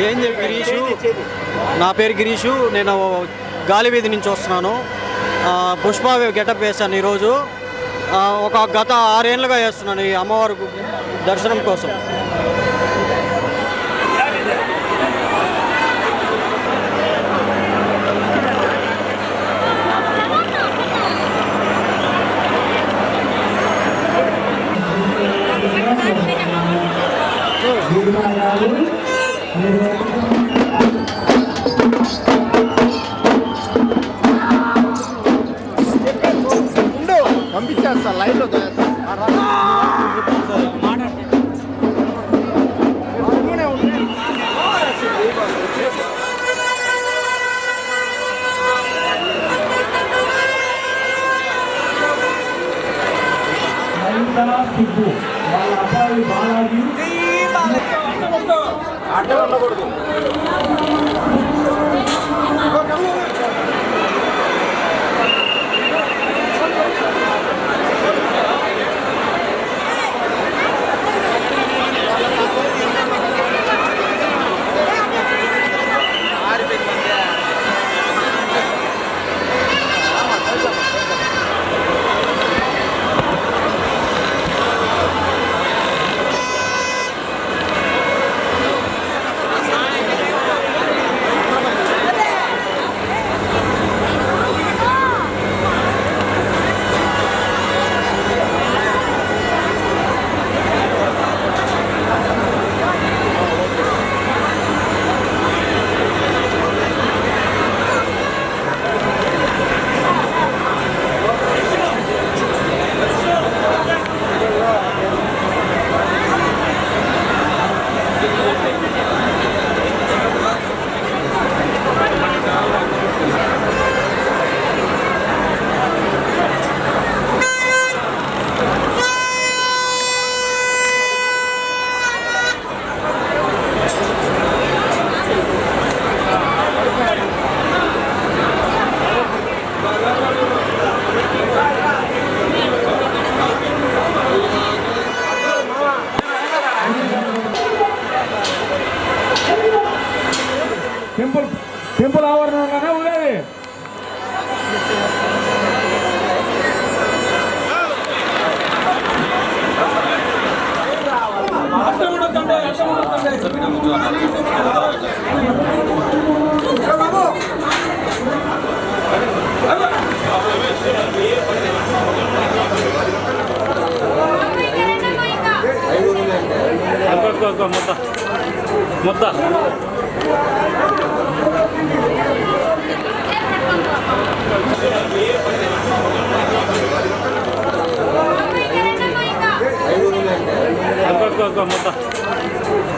ఏం గిరీషు, నా పేరు గిరీషు. నేను గాలివీధి నుంచి వస్తున్నాను. పుష్ప గెటప్ వేశాను ఈరోజు. గత 6 ఏళ్ళుగా వేస్తున్నాను ఈ అమ్మవారి దర్శనం కోసం. పంపించేస్తా లైన్లో వాళ్ళ అబ్బాయి బాలాజీ అడ్డం ఉండకూడదు. టెంపుల్ ఆవరణలోనే ఉండేది. ముద్ద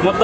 ముద్ద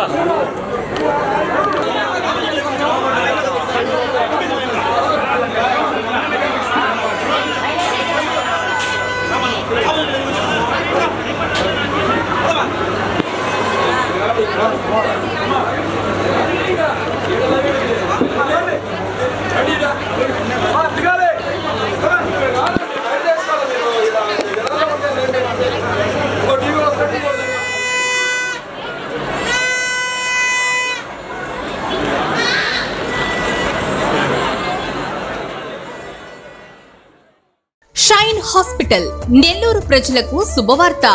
షైన్ హాస్పిటల్ నెల్లూరు ప్రజలకు శుభవార్త.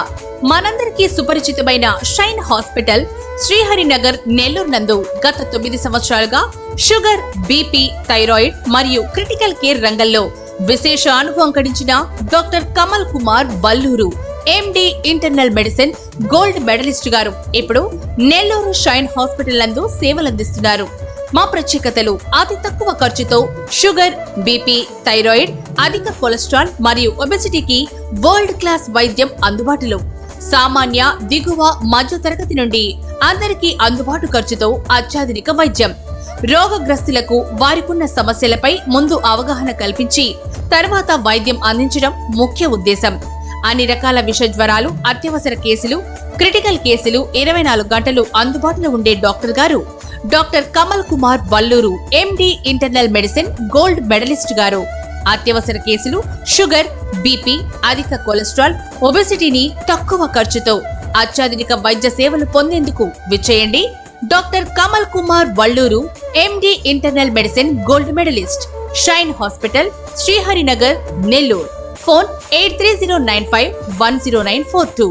మనందరికీ సుపరిచితమైన షైన్ హాస్పిటల్ శ్రీహరినగర్ నెల్లూరు నందు గత 9 సంవత్సరాలుగా షుగర్, బీపీ, థైరాయిడ్ మరియు క్రిటికల్ కేర్ రంగంలో విశేష అనుభవం గడించిన doctor Kamal Kumar Balluru, MD internal medicine, gold medalist గారు ఇప్పుడు నెల్లూరు షైన్ హాస్పిటల్ నందు సేవలందిస్తున్నారు. మా ప్రత్యేకతలు: అతి తక్కువ ఖర్చుతో షుగర్, బీపీ, థైరాయిడ్, అధిక కొలెస్ట్రాల్ మరియు ఒబెసిటీకి వరల్డ్ క్లాస్ వైద్యం అందుబాటులో. సామాన్య, దిగువ, మధ్య తరగతి నుండి అందరికీ అందుబాటు ఖర్చుతో అత్యాధునిక వైద్యం. రోగగ్రస్తులకు వారికున్న సమస్యలపై ముందు అవగాహన కల్పించి తర్వాత వైద్యం అందించడం ముఖ్య ఉద్దేశం. అన్ని రకాల విష జ్వరాలు, అత్యవసర కేసులు, క్రిటికల్ కేసులు 24 గంటలు అందుబాటులో ఉండే డాక్టర్ గారు doctor Kamal Kumar Valluru, MD internal medicine, gold medalist గారు. అత్యవసర కేసులు, షుగర్, బీపీ, అధిక కొలెస్ట్రాల్, ఒబెసిటీని తక్కువ ఖర్చుతో అత్యాధునిక వైద్య సేవలు పొందేందుకు విచ్చేయండి. Doctor Kamal Kumar Valluru, MD internal medicine, gold medalist, Shine hospital, Sriharinagar, Nellore. Phone 8309510942.